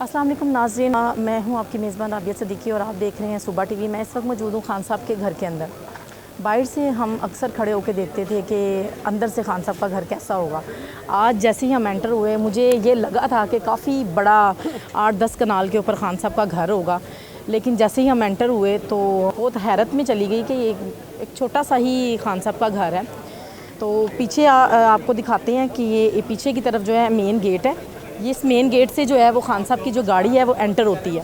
अस्सलाम वालेकुम नाज़रीन, मैं हूं आपकी मेज़बान राबिया सिद्दीकी और आप देख रहे हैं सुबह टीवी। मैं इस वक्त मौजूद हूं खान साहब के घर के अंदर। बाहर से हम अक्सर खड़े होकर देखते थे कि अंदर से खान साहब का घर कैसा होगा। आज जैसे ही हम एंटर हुए मुझे ये लगा था कि काफ़ी बड़ा 8-10 कनाल के ऊपर खान साहब का घर होगा, लेकिन जैसे ही हम एंटर हुए तो बहुत हैरत में चली गई कि एक छोटा सा ही खान साहब का घर है। तो पीछे आपको दिखाते हैं कि ये पीछे की तरफ जो है मेन गेट है। ये इस मेन गेट से जो है वो खान साहब की जो गाड़ी है वो एंटर होती है।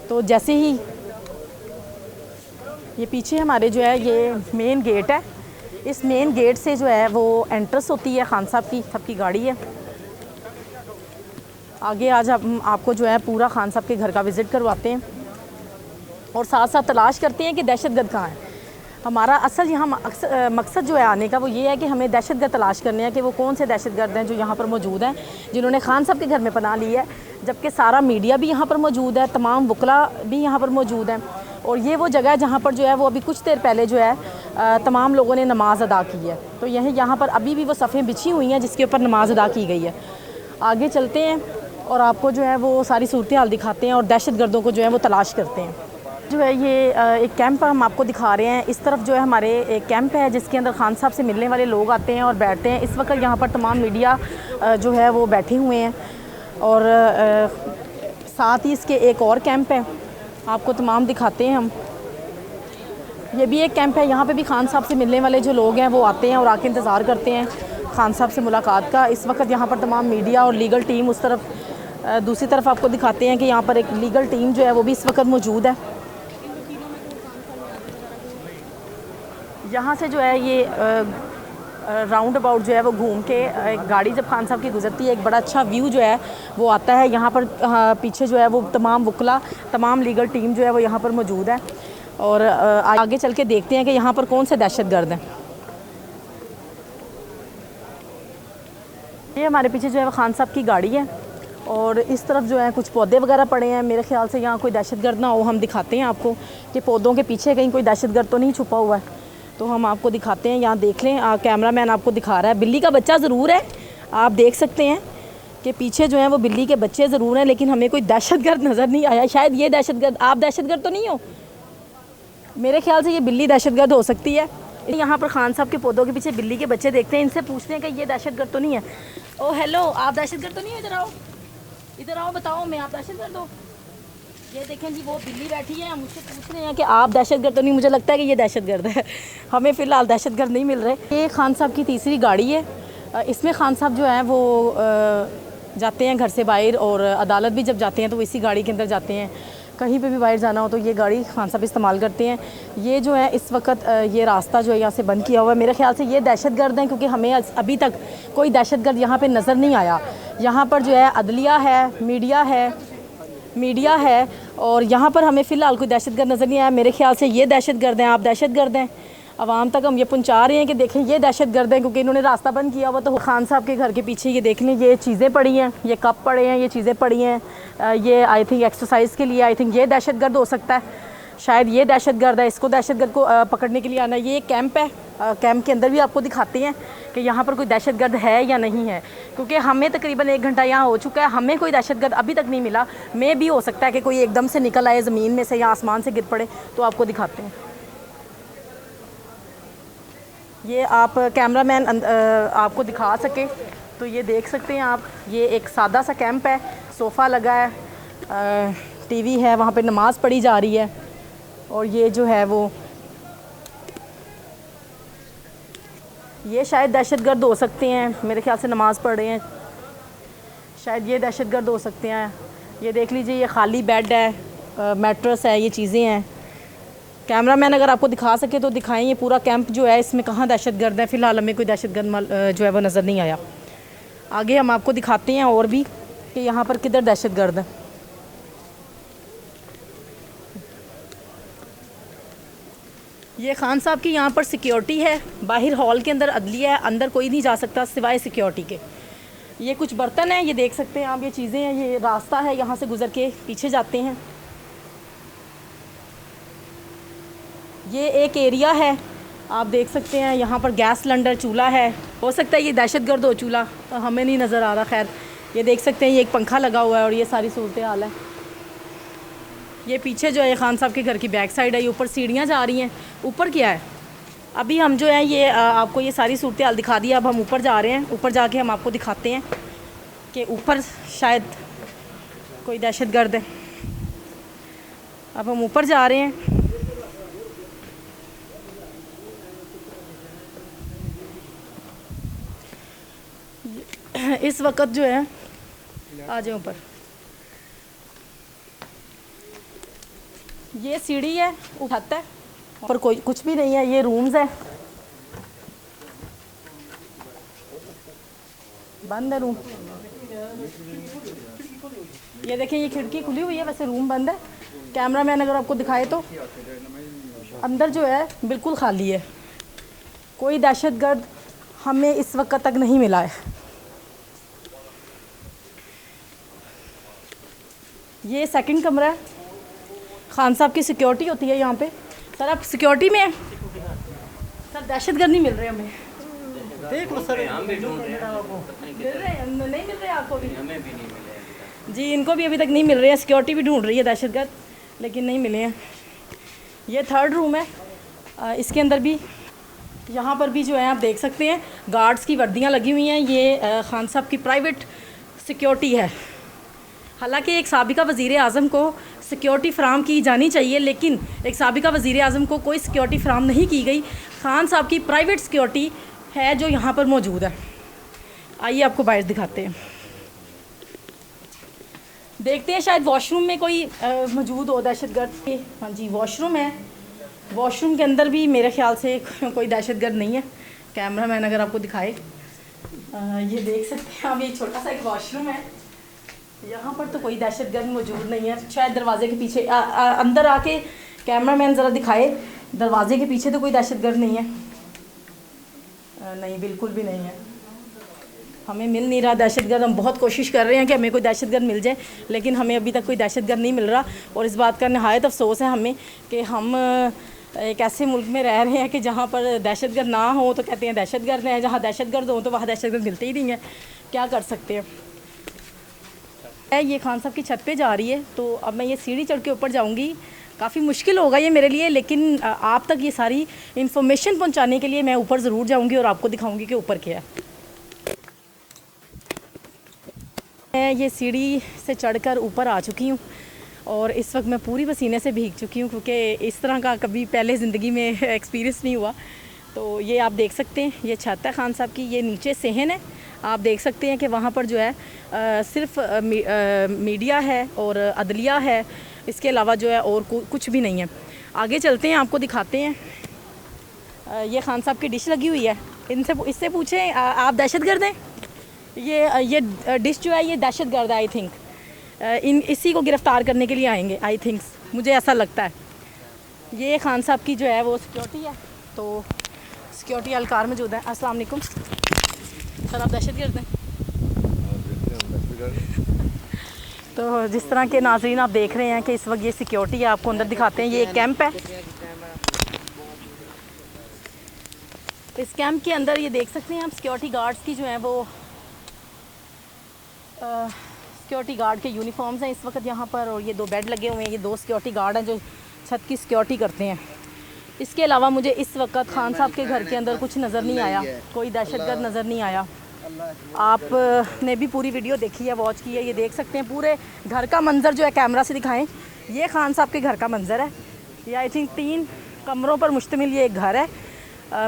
तो जैसे ही ये पीछे हमारे जो है ये मेन गेट है, इस मेन गेट से जो है वो एंट्रेंस होती है खान साहब की गाड़ी है। आगे आज हम आपको जो है पूरा खान साहब के घर का विज़िट करवाते हैं और साथ साथ तलाश करते हैं कि दहशतगर्द कहाँ है। हमारा असल यहाँ मकसद जो है आने का वो ये है कि हमें दहशतगर्द तलाश करने हैं कि वो कौन से दहशतगर्द हैं जो यहाँ पर मौजूद हैं, जिन्होंने खान साहब के घर में पनाह ली है। जबकि सारा मीडिया भी यहाँ पर मौजूद है, तमाम वकला भी यहाँ पर मौजूद हैं और ये वो जगह है जहाँ पर जो है वो अभी कुछ देर पहले जो है तमाम लोगों ने नमाज़ अदा की है। तो यहाँ पर अभी भी वो सफ़ें बिछी हुई हैं जिसके ऊपर नमाज़ अदा की गई है। आगे चलते हैं और आपको जो है वो सारी सूरत हाल दिखाते हैं और दहशतगर्दों को जो है वो तलाश करते हैं। जो है ये एक कैंप हम आपको दिखा रहे हैं। इस तरफ जो है हमारे एक कैंप है जिसके अंदर खान साहब से मिलने वाले लोग आते हैं और बैठते हैं। इस वक्त यहाँ पर तमाम मीडिया जो है वो बैठे हुए हैं और साथ ही इसके एक और कैंप है, आपको तमाम दिखाते हैं हम। ये भी एक कैंप है, यहाँ पे भी खान साहब से मिलने वाले जो लोग हैं वो आते हैं और आके इंतज़ार करते हैं खान साहब से मुलाकात का। इस वक्त यहाँ पर तमाम मीडिया और लीगल टीम उस तरफ, दूसरी तरफ आपको दिखाते हैं कि यहाँ पर एक लीगल टीम जो है वो भी इस वक्त मौजूद है। यहाँ से जो है ये राउंड अबाउट जो है वो घूम के एक गाड़ी जब खान साहब की गुजरती है, एक बड़ा अच्छा व्यू जो है वो आता है। यहाँ पर पीछे जो है वो तमाम वकला, तमाम लीगल टीम जो है वो यहाँ पर मौजूद है और आगे चल के देखते हैं कि यहाँ पर कौन से दहशतगर्द हैं। ये हमारे पीछे जो है वो खान साहब की गाड़ी है और इस तरफ जो है कुछ पौधे वगैरह पड़े हैं। मेरे ख्याल से यहाँ कोई दहशतगर्द ना हो। हम दिखाते हैं आपको कि पौधों के पीछे कहीं कोई दहशतगर्द तो नहीं छुपा हुआ है। तो हम आपको दिखाते हैं, यहाँ देख लें, कैमरामैन आपको दिखा रहा है। बिल्ली का बच्चा ज़रूर है, आप देख सकते हैं कि पीछे जो है वो बिल्ली के बच्चे ज़रूर हैं, लेकिन हमें कोई दहशतगर्द नज़र नहीं आया। शायद ये दहशतगर्द, आप दहशतगर्द तो नहीं हो? मेरे ख्याल से ये बिल्ली दहशतगर्द हो सकती है। यहाँ पर खान साहब के पौधों के पीछे बिल्ली के बच्चे देखते हैं, इनसे पूछते हैं कि ये दहशतगर्द तो नहीं है। ओ हेलो, आप दहशतगर्द तो नहीं हो? इधर आओ, बताओ मैं, आप दहशतगर्द हो? ये देखें जी, वो बिल्ली बैठी है, हम मुझसे पूछ रहे हैं कि आप दहशतगर्द तो नहीं? मुझे लगता है कि ये दहशतगर्द है। हमें फ़िलहाल दहशतगर्द नहीं मिल रहे। ये खान साहब की तीसरी गाड़ी है। इसमें खान साहब जो है वो जाते हैं घर से बाहर और अदालत भी जब जाते हैं तो वो इसी गाड़ी के अंदर जाते हैं। कहीं पे भी बाहर जाना हो तो ये गाड़ी खान साहब इस्तेमाल करते हैं। ये जो है इस वक्त ये रास्ता जो है यहाँ से बंद किया हुआ है। मेरे ख्याल से ये दहशतगर्द हैं क्योंकि हमें अभी तक कोई दहशतगर्द यहाँ पे नज़र नहीं आया। यहाँ पर जो है अदलिया है, मीडिया है और यहाँ पर हमें फ़िलहाल कोई दहशतगर्द नज़र नहीं आया। मेरे ख्याल से ये दहशतगर्द हैं, आप दहशतगर्द हैं। आवाम तक हम ये पहुँचा रहे हैं कि देखें ये दहशतगर्द हैं क्योंकि इन्होंने रास्ता बंद किया हुआ। तो खान साहब के घर के पीछे ये देख लें, ये चीज़ें पड़ी हैं, ये कप पड़े हैं, ये चीज़ें पड़ी हैं। ये आई थिंक एक्सरसाइज के लिए, आई थिंक ये दहशतगर्द हो सकता है। शायद ये दहशतगर्द है, इसको दहशतगर्द को पकड़ने के लिए आना। ये कैंप है, कैंप के अंदर भी आपको दिखाते हैं कि यहाँ पर कोई दहशतगर्द है या नहीं है, क्योंकि हमें तकरीबन 1 घंटा यहाँ हो चुका है, हमें कोई दहशतगर्द अभी तक नहीं मिला। मे भी हो सकता है कि कोई एकदम से निकल आए ज़मीन में से या आसमान से गिर पड़े। तो आपको दिखाते हैं, ये आप कैमरामैन आपको दिखा सके तो ये देख सकते हैं आप। ये एक सादा सा कैंप है, सोफ़ा लगा है, टीवी है, वहाँ पे नमाज़ पढ़ी जा रही है और ये जो है वो ये शायद दहशतगर्द हो सकते हैं। मेरे ख्याल से नमाज़ पढ़ रहे हैं, शायद ये दहशतगर्द हो सकते हैं। ये देख लीजिए, ये खाली बेड है, मैट्रेस है, ये चीज़ें हैं। कैमरामैन अगर आपको दिखा सके तो दिखाएं ये पूरा कैंप जो है, इसमें कहाँ दहशतगर्द है। फ़िलहाल हमें कोई दहशतगर्द जो है वो नज़र नहीं आया। आगे हम आपको दिखाते हैं और भी कि यहाँ पर किधर दहशतगर्द है। ये खान साहब की यहाँ पर सिक्योरिटी है, बाहर हॉल के अंदर अदलिया है, अंदर कोई नहीं जा सकता सिवाय सिक्योरिटी के। ये कुछ बर्तन हैं, ये देख सकते हैं आप, ये चीज़ें हैं, ये रास्ता है, यहाँ से गुज़र के पीछे जाते हैं। ये एक एरिया है, आप देख सकते हैं, यहाँ पर गैस सिलेंडर, चूल्हा है। हो सकता है ये दहशतगर्द हो चूल्हा, तो हमें नहीं नज़र आ रहा। खैर ये देख सकते हैं, ये एक पंखा लगा हुआ है और ये सारी सूरत हाल है। ये पीछे जो है खान साहब के घर की बैक साइड है, ये ऊपर सीढ़ियाँ जा रही हैं। ऊपर क्या है, अभी हम जो है ये आपको ये सारी सूरत हाल दिखा दी। अब हम ऊपर जा रहे हैं, ऊपर जाके हम आपको दिखाते हैं कि ऊपर शायद कोई दहशतगर्द है। अब हम ऊपर जा रहे हैं। इस वक्त जो है, आ जाए ऊपर, ये सीढ़ी है, उठाता है, ऊपर कोई कुछ भी नहीं है। ये रूम्स है, बंद है रूम। ये देखें, ये खिड़की खुली हुई है, वैसे रूम बंद है। कैमरा मैन अगर आपको दिखाए तो अंदर जो है बिल्कुल खाली है। कोई दहशतगर्द हमें इस वक्त तक नहीं मिला है। ये सेकंड कमरा है। खान साहब की सिक्योरिटी होती है यहाँ पे। सर आप सिक्योरिटी में हैं? सर दहशतगर्द नहीं मिल रहे हमें। देख लो सर, मिल रहे हैं? नहीं मिल रहे आपको भी? हमें भी नहीं मिले जी, इनको भी अभी तक नहीं मिल रहे हैं। सिक्योरिटी भी ढूंढ रही है दहशतगर्द, लेकिन नहीं मिले हैं। ये थर्ड रूम है। इसके अंदर भी, यहाँ पर भी जो है आप देख सकते हैं गार्ड्स की वर्दियाँ लगी हुई हैं। ये खान साहब की प्राइवेट सिक्योरिटी है। हालांकि एक साबिका वज़ीर आज़म को सिक्योरिटी फ़राम की जानी चाहिए, लेकिन एक साबिका वज़ीर आज़म को कोई सिक्योरिटी फ़राम नहीं की गई। खान साहब की प्राइवेट सिक्योरिटी है जो यहाँ पर मौजूद है। आइए आपको बाहर दिखाते हैं, देखते हैं शायद वॉशरूम में कोई मौजूद हो दहशतगर्द। हाँ जी, वॉशरूम है। वॉशरूम के अंदर भी मेरे ख्याल से कोई दहशतगर्द नहीं है। कैमरा मैन अगर आपको दिखाए, ये देख सकते हैं आप, ये छोटा सा एक वॉशरूम है। यहाँ पर तो कोई दहशतगर्द मौजूद नहीं है। शायद दरवाजे के पीछे अंदर आके कैमरा मैन ज़रा दिखाए, दरवाजे के पीछे तो कोई दहशतगर्द नहीं है। नहीं, बिल्कुल भी नहीं है। हमें मिल नहीं रहा दहशतगर्द। हम बहुत कोशिश कर रहे हैं कि हमें कोई दहशतगर्द मिल जाए, लेकिन हमें अभी तक कोई दहशतगर्द नहीं मिल रहा। और इस बात का नहायत अफसोस है हमें कि हम एक ऐसे मुल्क में रह रहे हैं कि जहाँ पर दहशतगर्द ना हो तो कहते हैं दहशतगर्द हैं, जहाँ दहशतगर्द हो तो वहाँ दहशतगर्द मिलते ही नहीं हैं। क्या कर सकते हैं। ये खान साहब की छत पे जा रही है, तो अब मैं ये सीढ़ी चढ़ के ऊपर जाऊँगी। काफ़ी मुश्किल होगा ये मेरे लिए, लेकिन आप तक ये सारी इन्फॉर्मेशन पहुँचाने के लिए मैं ऊपर ज़रूर जाऊँगी और आपको दिखाऊँगी कि ऊपर क्या है। मैं ये सीढ़ी से चढ़कर ऊपर आ चुकी हूँ और इस वक्त मैं पूरी पसीने से भीग चुकी हूँ, क्योंकि इस तरह का कभी पहले ज़िंदगी में एक्सपीरियंस नहीं हुआ। तो ये आप देख सकते हैं, ये छत है खान साहब की। ये नीचे सहन है। आप देख सकते हैं कि वहाँ पर जो है सिर्फ मीडिया है और अदलिया है, इसके अलावा जो है और कुछ भी नहीं है। आगे चलते हैं, आपको दिखाते हैं। ये खान साहब की डिश लगी हुई है। इससे पूछें आप दहशतगर्द हैं? ये डिश जो है ये दहशतगर्द है। आई थिंक इसी को गिरफ़्तार करने के लिए आएंगे। आई थिंक, मुझे ऐसा लगता है। ये खान साहब की जो है वो सिक्योरिटी है, तो सिक्योरिटी एहलकार मौजूद है। अस्सलाम वालेकुम सर, आप दहशतगर्द हैं? तो जिस तरह के नाज़रीन आप देख रहे हैं कि इस वक्त ये सिक्योरिटी है, आपको अंदर दिखाते हैं। ये एक कैंप है। इस कैंप के अंदर ये देख सकते हैं आप, सिक्योरिटी गार्ड्स की जो है वो सिक्योरिटी गार्ड के यूनिफॉर्म्स हैं इस वक्त यहाँ पर। और ये 2 बेड लगे हुए हैं। ये 2 सिक्योरिटी गार्ड हैं जो छत की सिक्योरिटी करते हैं। इसके अलावा मुझे इस वक्त खान साहब के घर के अंदर कुछ नज़र नहीं आया, कोई दहशतगर्द नज़र नहीं आया। आपने भी पूरी वीडियो देखी है, वॉच की है। ये देख सकते हैं पूरे घर का मंज़र जो है, कैमरा से दिखाएं। ये खान साहब के घर का मंज़र है। ये आई थिंक 3 कमरों पर मुश्तमिल ये एक घर है।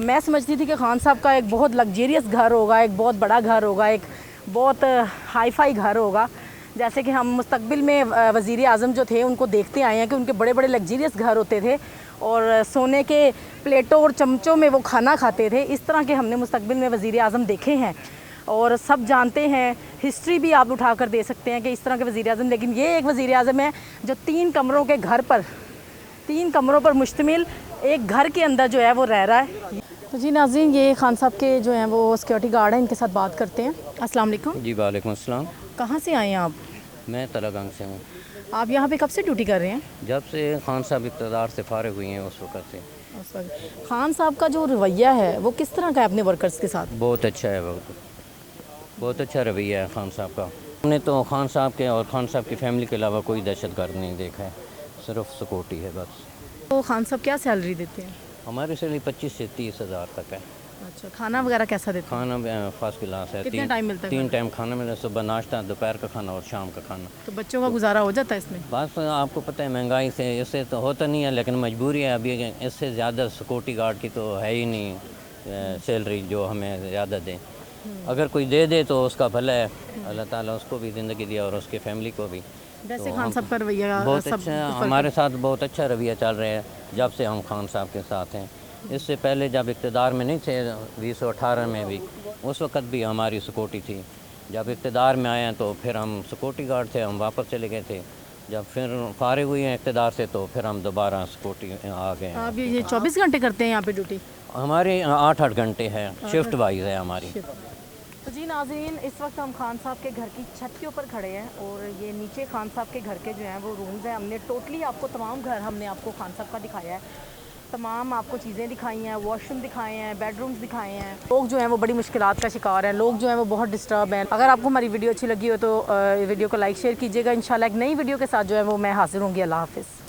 मैं समझती थी कि खान साहब का एक बहुत लग्जरियस घर होगा, एक बहुत बड़ा घर होगा, एक बहुत हाई फाई घर होगा। जैसे कि हम मुस्तकबिल में वज़ीर आज़म जो थे उनको देखते आए हैं कि उनके बड़े बड़े लग्जरियस घर होते थे और सोने के प्लेटों और चमचों में वो खाना खाते थे। इस तरह के हमने मुस्तकबिल में वज़ीर आज़म देखे हैं और सब जानते हैं। हिस्ट्री भी आप उठा कर दे सकते हैं कि इस तरह के वज़ीर आज़म। लेकिन ये एक वज़ीर आज़म है जो 3 कमरों के घर पर, 3 कमरों पर मुश्तमिल एक घर के अंदर जो है वो रह रहा है। तो जी नाज़रीन, ये खान साहब के जो हैं वो सिक्योरिटी गार्ड हैं, इनके साथ बात करते हैं। अस्सलाम वालेकुम। जी वालेकुम अस्सलाम। कहाँ से आए हैं आप? मैं तलागंग से हूँ। आप यहाँ पे कब से ड्यूटी कर रहे हैं? जब से खान साहब इक़्तिदार से फारिग हुई हैं उस वक़्त से। उस वक्त खान साहब का जो रवैया है वो किस तरह का है अपने वर्कर्स के साथ? बहुत अच्छा है, बहुत अच्छा रवैया है खान साहब का। हमने तो खान साहब के और खान साहब की फैमिली के अलावा कोई दहशतगर्द नहीं देखा है, सिर्फ सिक्योरिटी है बस। तो खान साहब क्या सैलरी देते हैं? हमारे सैलरी 25 से 30 हज़ार तक है। अच्छा, खाना वगैरह कैसा देते हैं? खाना फर्स्ट क्लास है। कितने टाइम मिलता है 3 टाइम खाना मिलता है, सुबह नाश्ता, दोपहर का खाना और शाम का खाना। तो बच्चों का गुजारा हो जाता है इसमें? बस आपको पता है महंगाई से इससे तो होता नहीं है, लेकिन मजबूरी है। अभी इससे ज़्यादा सिक्योरिटी गार्ड की तो है ही नहीं सैलरी जो हमें ज़्यादा दें। अगर कोई दे दे तो उसका भला है, अल्लाह ताला उसको भी ज़िंदगी दिया और उसके फैमिली को भी। वैसे तो खान साहब का रवैया बहुत सब अच्छा, ऊपर हमारे साथ बहुत अच्छा रवैया चल रहा है जब से हम खान साहब के साथ हैं। इससे पहले जब इक़्तिदार में नहीं थे 2018 में भी, उस वक्त भी हमारी सिक्योरिटी थी। जब इक़्तिदार में आए हैं तो फिर हम सिक्योरिटी गार्ड थे, हम वापस चले गए थे। जब फिर फारिग हुए हैं इक़्तिदार से तो फिर हम दोबारा सिक्योरिटी आ गए हैं। आप ये 24 घंटे करते हैं यहाँ पे ड्यूटी? हमारे 8-8 घंटे है, शिफ्ट वाइज है हमारी। तो जी नाज़रीन, इस वक्त हम खान साहब के घर की छत के ऊपर खड़े हैं और ये नीचे खान साहब के घर के जो हैं वो रूम्स हैं। हमने टोटली आपको तमाम घर हमने आपको खान साहब का दिखाया है, तमाम आपको चीज़ें दिखाई हैं, वॉशरूम दिखाए हैं, बेडरूम्स दिखाए हैं। लोग जो हैं वो बड़ी मुश्किलात का शिकार हैं, लोग जो हैं वो बहुत डिस्टर्ब हैं। अगर आपको हमारी वीडियो अच्छी लगी हो तो वीडियो को लाइक शेयर कीजिएगा। इंशाल्लाह एक नई वीडियो के साथ जो है वो मैं हाजिर होंगी। अल्लाह हाफ़िज़।